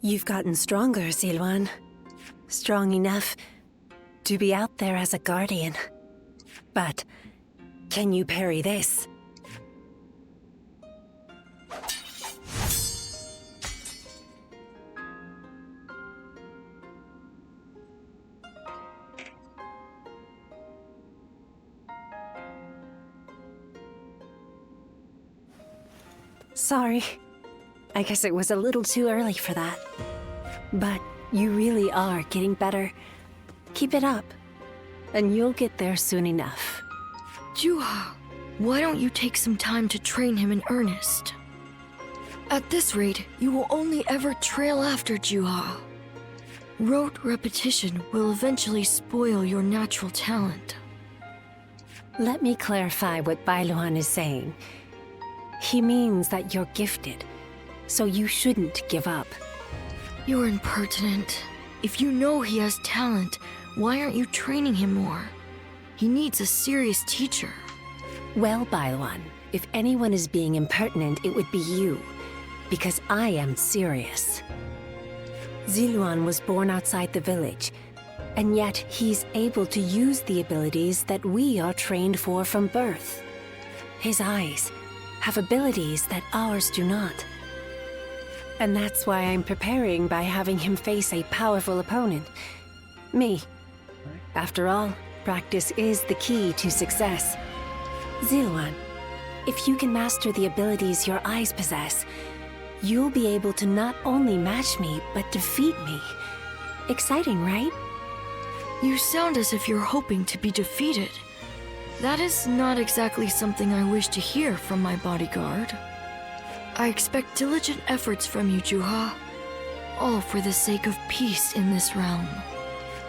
You've gotten stronger, Zilwan. Strong enough to be out there as a guardian. But can you parry this? Sorry. I guess it was a little too early for that. But you really are getting better. Keep it up, and you'll get there soon enough. Juha, why don't you take some time to train him in earnest? At this rate, you will only ever trail after Juha. Rote repetition will eventually spoil your natural talent. Let me clarify what Bailuan is saying. He means that you're gifted, so you shouldn't give up. You're impertinent. If you know he has talent, why aren't you training him more? He needs a serious teacher. Well, Bailuan, if anyone is being impertinent, it would be you. Because I am serious. Ziluan was born outside the village, and yet he's able to use the abilities that we are trained for from birth. His eyes have abilities that ours do not. And that's why I'm preparing by having him face a powerful opponent. Me. After all, practice is the key to success. Ziluan, if you can master the abilities your eyes possess, you'll be able to not only match me, but defeat me. Exciting, right? You sound as if you're hoping to be defeated. That is not exactly something I wish to hear from my bodyguard. I expect diligent efforts from you, Juha. All for the sake of peace in this realm.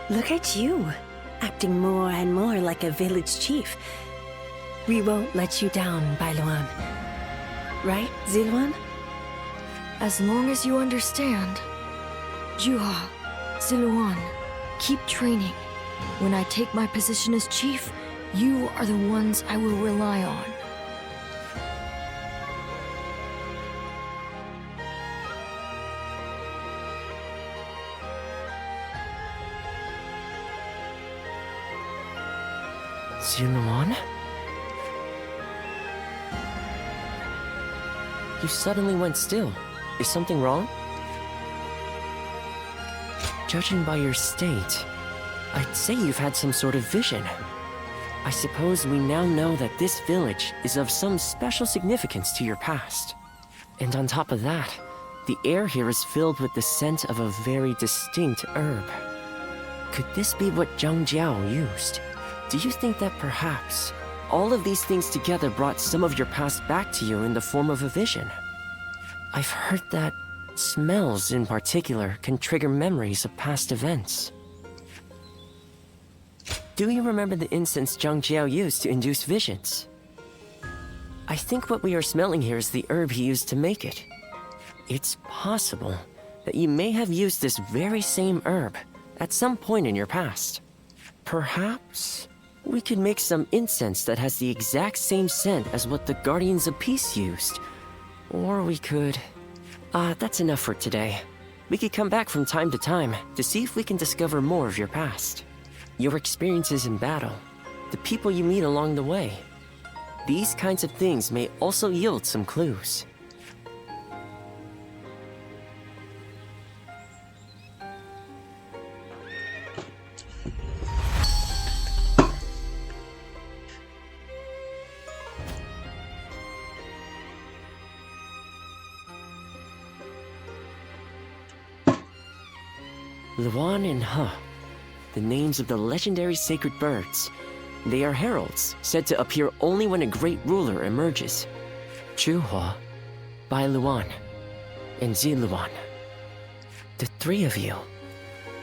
Look at you, acting more and more like a village chief. We won't let you down, Bailuan. Right, Ziluan? As long as you understand. Juha, Ziluan, keep training. When I take my position as chief, you are the ones I will rely on. Ziluan? You suddenly went still. Is something wrong? Judging by your state, I'd say you've had some sort of vision. I suppose we now know that this village is of some special significance to your past. And on top of that, the air here is filled with the scent of a very distinct herb. Could this be what Zhang Jiao used? Do you think that perhaps all of these things together brought some of your past back to you in the form of a vision? I've heard that smells in particular can trigger memories of past events. Do you remember the incense Zhang Jiao used to induce visions? I think what we are smelling here is the herb he used to make it. It's possible that you may have used this very same herb at some point in your past. Perhaps we could make some incense that has the exact same scent as what the Guardians of Peace used. Or we could... that's enough for today. We could come back from time to time to see if we can discover more of your past. Your experiences in battle, the people you meet along the way. These kinds of things may also yield some clues. Luan and He, the names of the legendary sacred birds. They are heralds, said to appear only when a great ruler emerges. Juha, Bailuan, and Ziluan. The three of you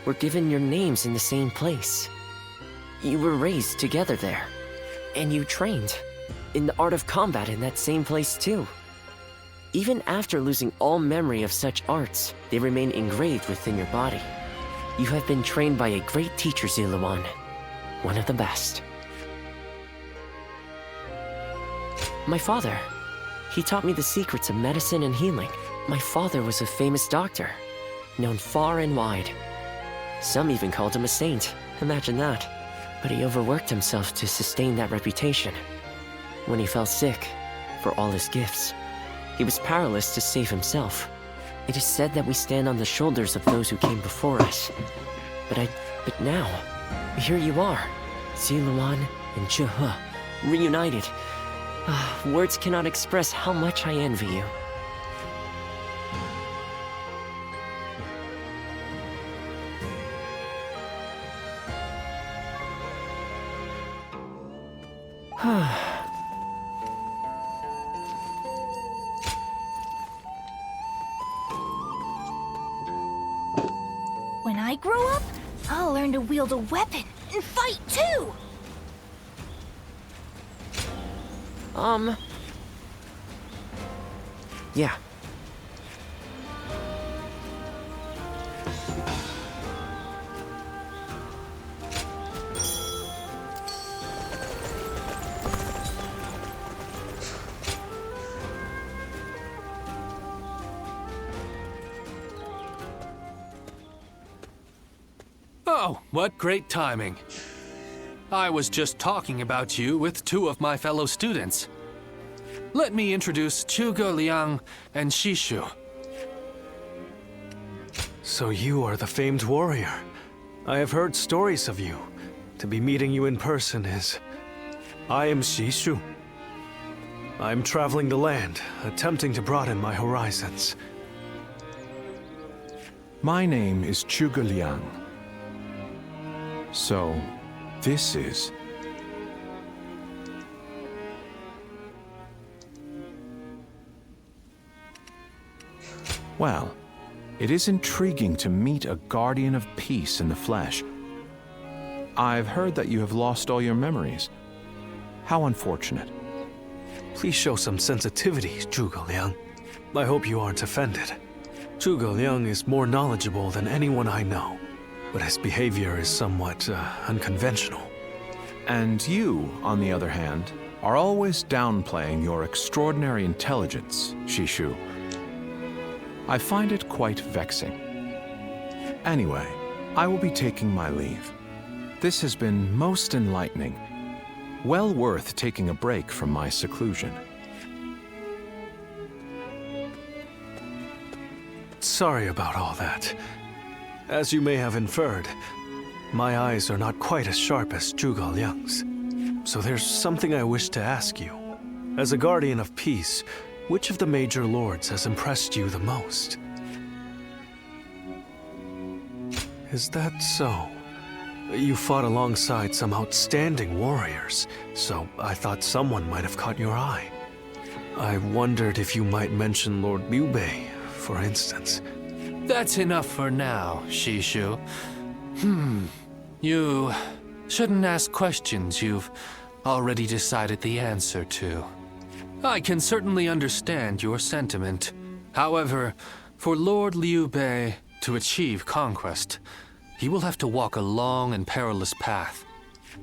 were given your names in the same place. You were raised together there, and you trained in the art of combat in that same place too. Even after losing all memory of such arts, they remain engraved within your body. You have been trained by a great teacher, Ziluan. One of the best. My father. He taught me the secrets of medicine and healing. My father was a famous doctor. known far and wide. Some even called him a saint. Imagine that. But he overworked himself to sustain that reputation. When he fell sick, for all his gifts, he was powerless to save himself. It is said that we stand on the shoulders of those who came before us. But now, here you are, Ziluan and Zhehe, reunited. Words cannot express how much I envy you. When I grow up, I'll learn to wield a weapon and fight too! Yeah. Oh, what great timing. I was just talking about you with two of my fellow students. Let me introduce Zhuge Liang and Shishu. So you are the famed warrior. I have heard stories of you. To be meeting you in person is... I am Shishu. I am traveling the land, attempting to broaden my horizons. My name is Zhuge Liang. So, this is... Well, it is intriguing to meet a guardian of peace in the flesh. I've heard that you have lost all your memories. How unfortunate. Please show some sensitivity, Zhuge Liang. I hope you aren't offended. Zhuge Liang is more knowledgeable than anyone I know, but his behavior is somewhat unconventional. And you, on the other hand, are always downplaying your extraordinary intelligence, Shishu. I find it quite vexing. Anyway, I will be taking my leave. This has been most enlightening. Well worth taking a break from my seclusion. Sorry about all that. As you may have inferred, my eyes are not quite as sharp as Zhuge Liang's. So there's something I wish to ask you. As a guardian of peace, which of the major lords has impressed you the most? Is that so? You fought alongside some outstanding warriors, so I thought someone might have caught your eye. I wondered if you might mention Lord Liu Bei, for instance. That's enough for now, Shishu. You shouldn't ask questions you've already decided the answer to. I can certainly understand your sentiment. However, for Lord Liu Bei to achieve conquest, he will have to walk a long and perilous path.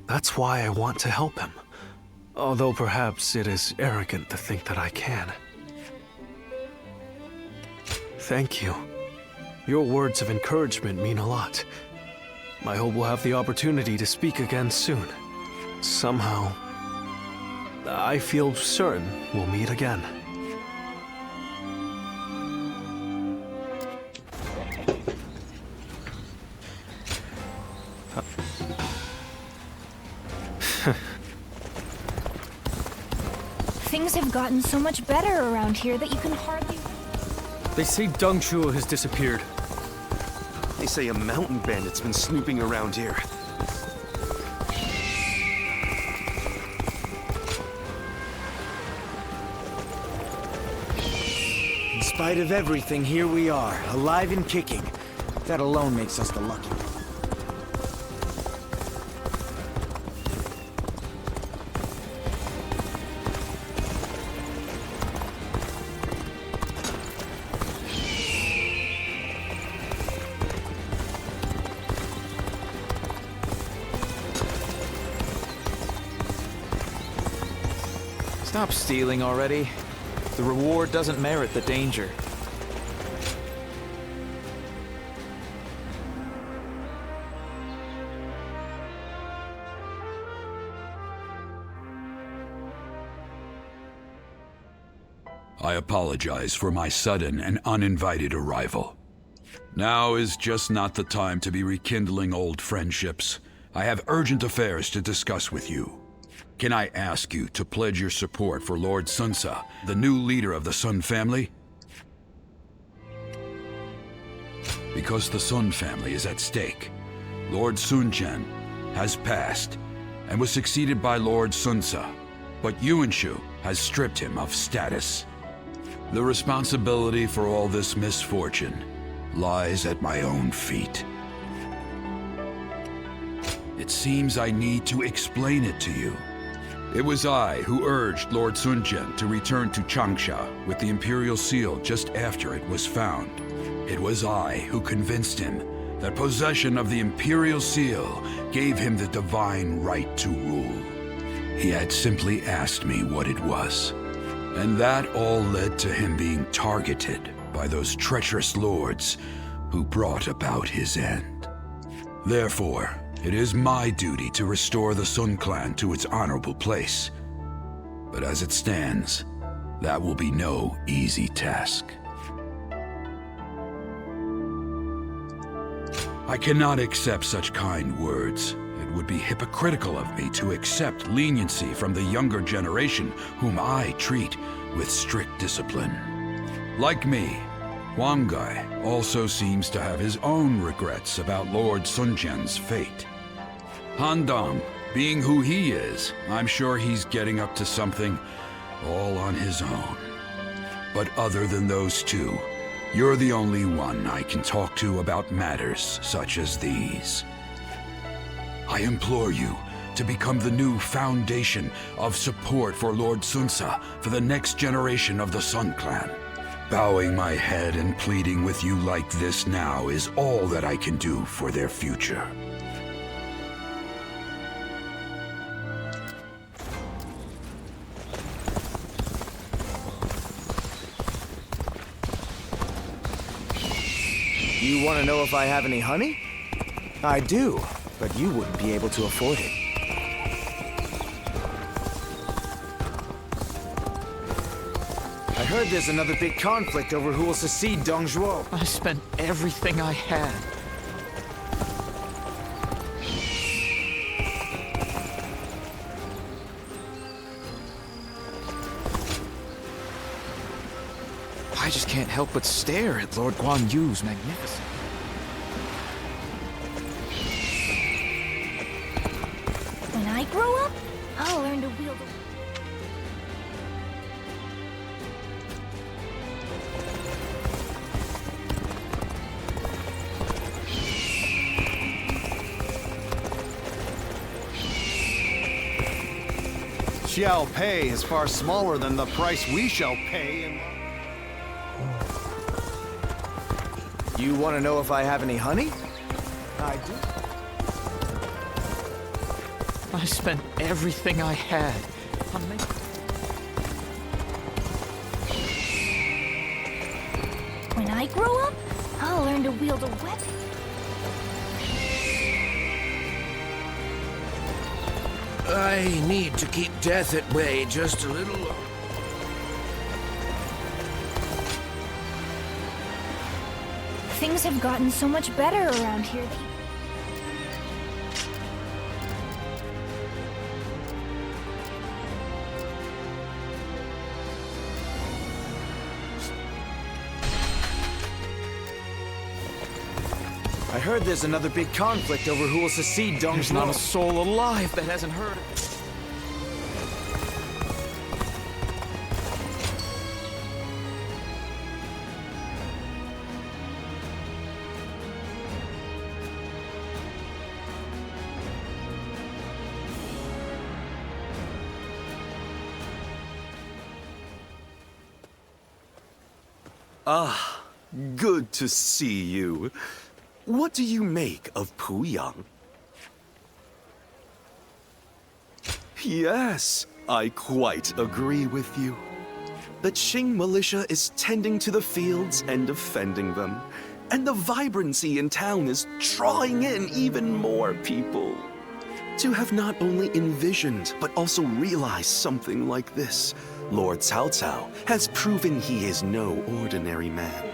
That's why I want to help him. Although perhaps it is arrogant to think that I can. Thank you. Your words of encouragement mean a lot. I hope we'll have the opportunity to speak again soon. Somehow, I feel certain we'll meet again. Things have gotten so much better around here that you can hardly... They say Deng Shuo has disappeared. They say a mountain bandit's been snooping around here. In spite of everything, here we are, alive and kicking. That alone makes us the lucky ones. Stop stealing already. The reward doesn't merit the danger. I apologize for my sudden and uninvited arrival. Now is just not the time to be rekindling old friendships. I have urgent affairs to discuss with you. Can I ask you to pledge your support for Lord Sunsa, the new leader of the Sun family? Because the Sun family is at stake. Lord Sunchen has passed and was succeeded by Lord Sunsa, but Yuanshu has stripped him of status. The responsibility for all this misfortune lies at my own feet. It seems I need to explain it to you. It was I who urged Lord Sunchen to return to Changsha with the Imperial Seal just after it was found. It was I who convinced him that possession of the Imperial Seal gave him the divine right to rule. He had simply asked me what it was, and that all led to him being targeted by those treacherous lords who brought about his end. Therefore, it is my duty to restore the Sun Clan to its honorable place. But as it stands, that will be no easy task. I cannot accept such kind words. It would be hypocritical of me to accept leniency from the younger generation, whom I treat with strict discipline. Like me, Huang Gai also seems to have his own regrets about Lord Sunjian's fate. Han Dong, being who he is, I'm sure he's getting up to something all on his own. But other than those two, you're the only one I can talk to about matters such as these. I implore you to become the new foundation of support for Lord Sunsa for the next generation of the Sun Clan. Bowing my head and pleading with you like this now is all that I can do for their future. You want to know if I have any honey? I do, but you wouldn't be able to afford it. I heard there's another big conflict over who will succeed Dong Zhuo. I spent everything I had. I just can't help but stare at Lord Guan Yu's magnificence. When I grow up, I'll learn to wield a... Xiao Pei is far smaller than the price we shall pay in... You want to know if I have any honey? I do. I spent everything I had on When I grow up, I'll learn to wield a weapon. I need to keep death at bay just a little longer. Things have gotten so much better around here. I heard there's another big conflict over who will succeed Dong There's Zhuo. not a soul alive that hasn't heard of it. Ah, good to see you. What do you make of Puyang? Yes, I quite agree with you. The Qing militia is tending to the fields and defending them, and the vibrancy in town is drawing in even more people. To have not only envisioned, but also realized something like this, Lord Cao Cao has proven he is no ordinary man.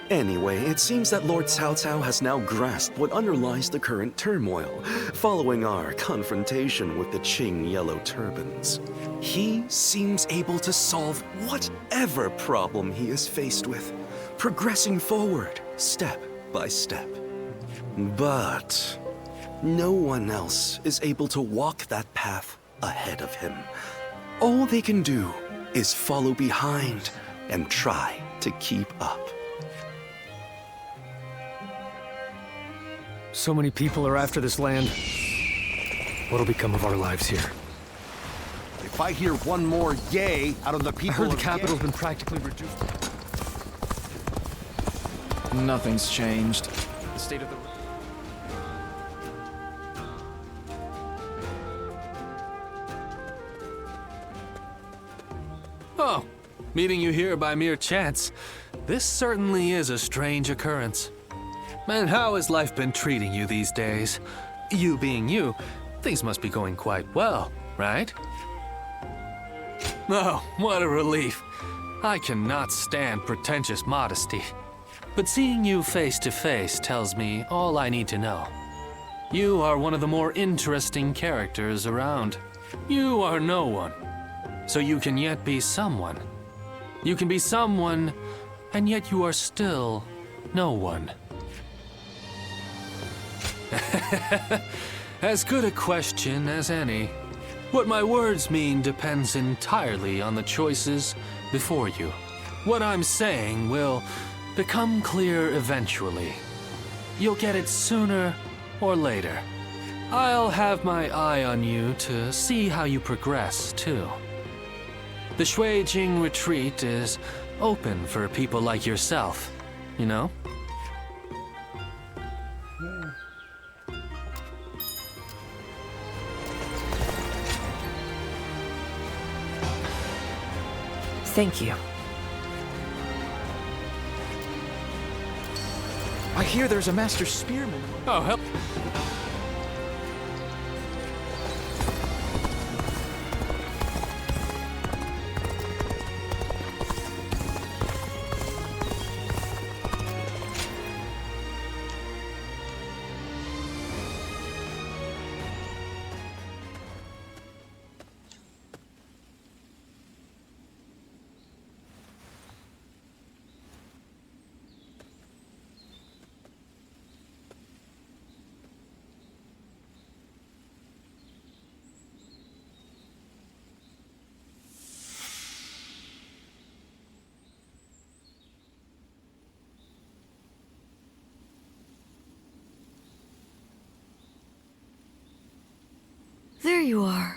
Anyway, it seems that Lord Cao Cao has now grasped what underlies the current turmoil, following our confrontation with the Qing Yellow Turbans. He seems able to solve whatever problem he is faced with, progressing forward, step by step. But no one else is able to walk that path ahead of him. All they can do is follow behind and try to keep up. So many people are after this land. What'll become of our lives here? If I hear one more yay out of the people I heard the of capital's been practically reduced. Nothing's changed. The state of the... Oh, meeting you here by mere chance. This certainly is a strange occurrence. And how has life been treating you these days? You being you, things must be going quite well, right? Oh, what a relief. I cannot stand pretentious modesty. But seeing you face to face tells me all I need to know. You are one of the more interesting characters around. You are no one. So you can yet be someone. You can be someone, and yet you are still no one. As good a question as any. What my words mean depends entirely on the choices before you. What I'm saying will become clear eventually. You'll get it sooner or later. I'll have my eye on you to see how you progress, too. The Shuijing retreat is open for people like yourself, you know? Thank you. I hear there's a master spearman. Oh, help. There you are.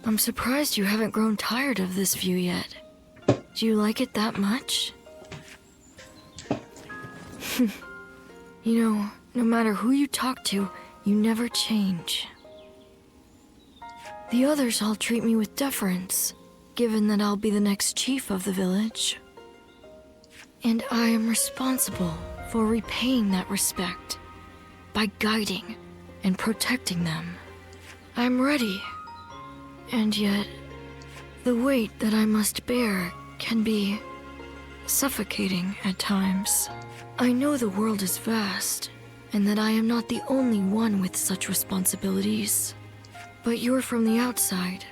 I'm surprised you haven't grown tired of this view yet. Do you like it that much? You know, no matter who you talk to, you never change. The others all treat me with deference, given that I'll be the next chief of the village. And I am responsible for repaying that respect by guiding and protecting them. I'm ready. And yet, the weight that I must bear can be suffocating at times. I know the world is vast, and that I am not the only one with such responsibilities. But you're from the outside.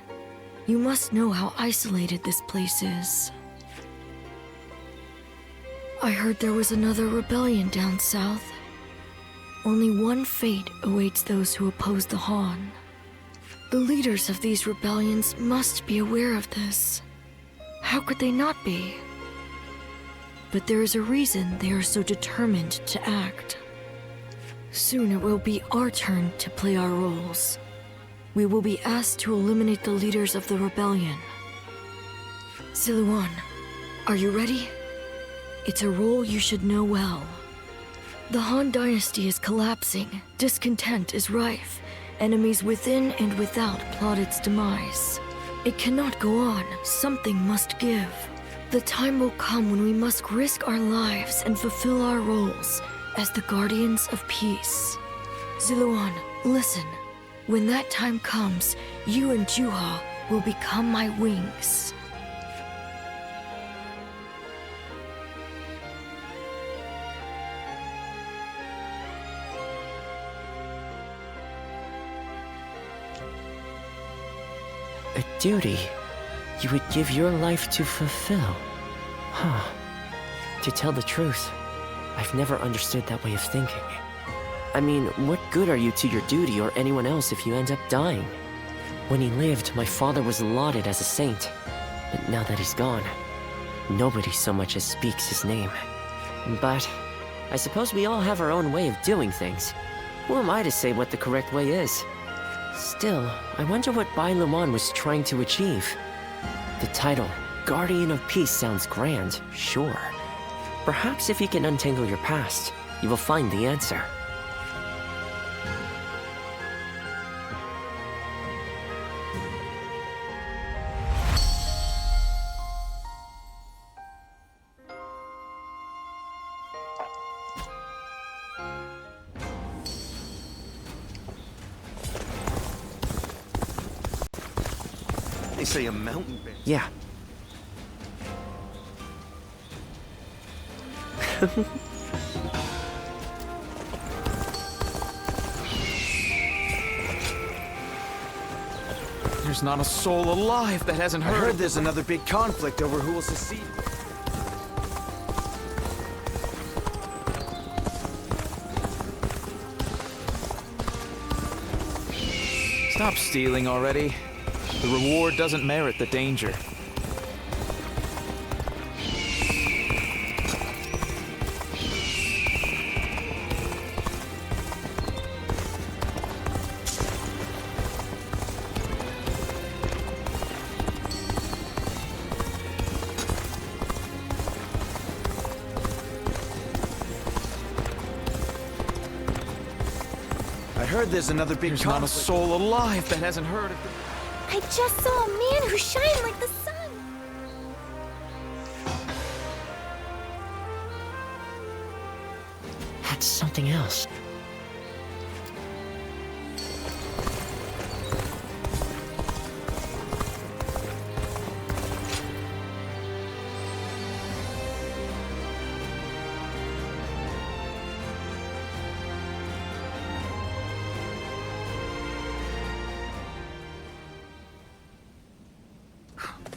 You must know how isolated this place is. I heard there was another rebellion down south. Only one fate awaits those who oppose the Han. The leaders of these rebellions must be aware of this. How could they not be? But there is a reason they are so determined to act. Soon it will be our turn to play our roles. We will be asked to eliminate the leaders of the rebellion. Siluan, are you ready? It's a role you should know well. The Han Dynasty is collapsing, discontent is rife, enemies within and without plot its demise. It cannot go on, something must give. The time will come when we must risk our lives and fulfill our roles as the guardians of peace. Ziluan, listen. When that time comes, you and Juha will become my wings. A duty you would give your life to fulfill. Huh. To tell the truth, I've never understood that way of thinking. I mean, what good are you to your duty or anyone else if you end up dying? When he lived, my father was lauded as a saint. But now that he's gone, nobody so much as speaks his name. But I suppose we all have our own way of doing things. Who am I to say what the correct way is? Still, I wonder what Bai Luman was trying to achieve. The title, Guardian of Peace, sounds grand, sure. Perhaps if you can untangle your past, you will find the answer. They say a mountain bear. Yeah. There's not a soul alive that hasn't I heard. heard there's another big conflict over who will secede. Stop stealing already. The reward doesn't merit the danger. I heard there's another big There's not a conflict. soul alive that hasn't heard of the... I just saw a man who shined like the sun. That's something else.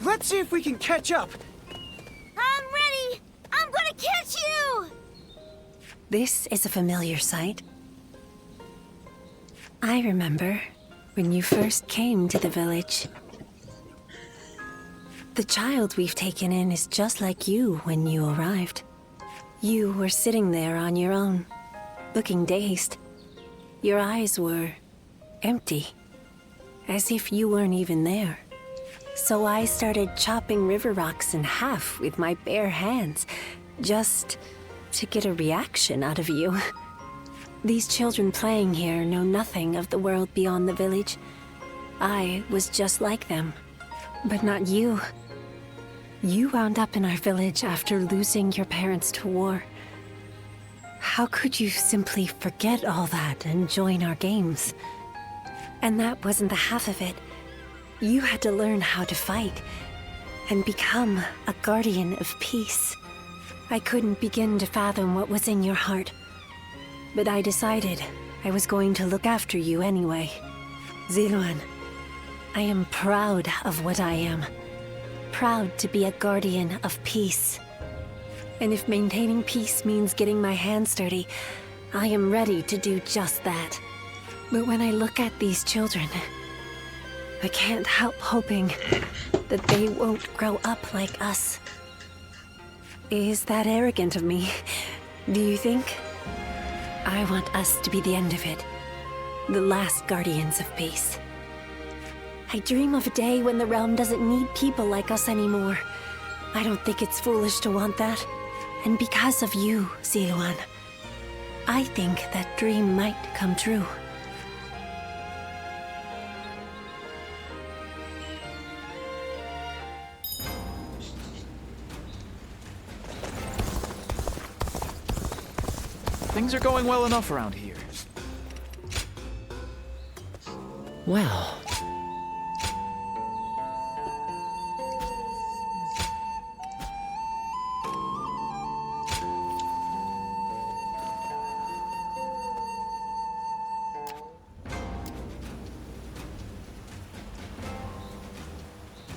Let's see if we can catch up. I'm ready. I'm gonna catch you. This is a familiar sight. I remember when you first came to the village. The child we've taken in is just like you when you arrived. You were sitting there on your own, looking dazed. Your eyes were empty, as if you weren't even there. So I started chopping river rocks in half with my bare hands, just to get a reaction out of you. These children playing here know nothing of the world beyond the village. I was just like them, but not you. You wound up in our village after losing your parents to war. How could you simply forget all that and join our games? And that wasn't the half of it. You had to learn how to fight and become a guardian of peace. I couldn't begin to fathom what was in your heart, but I decided I was going to look after you anyway. Ziluan, I am proud of what I am. Proud to be a guardian of peace. And if maintaining peace means getting my hands dirty, I am ready to do just that. But when I look at these children, I can't help hoping that they won't grow up like us. Is that arrogant of me? Do you think? I want us to be the end of it. The last guardians of peace. I dream of a day when the realm doesn't need people like us anymore. I don't think it's foolish to want that. And because of you, Ziluan, I think that dream might come true. Things are going well enough around here. Well...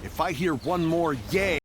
If I hear one more yay...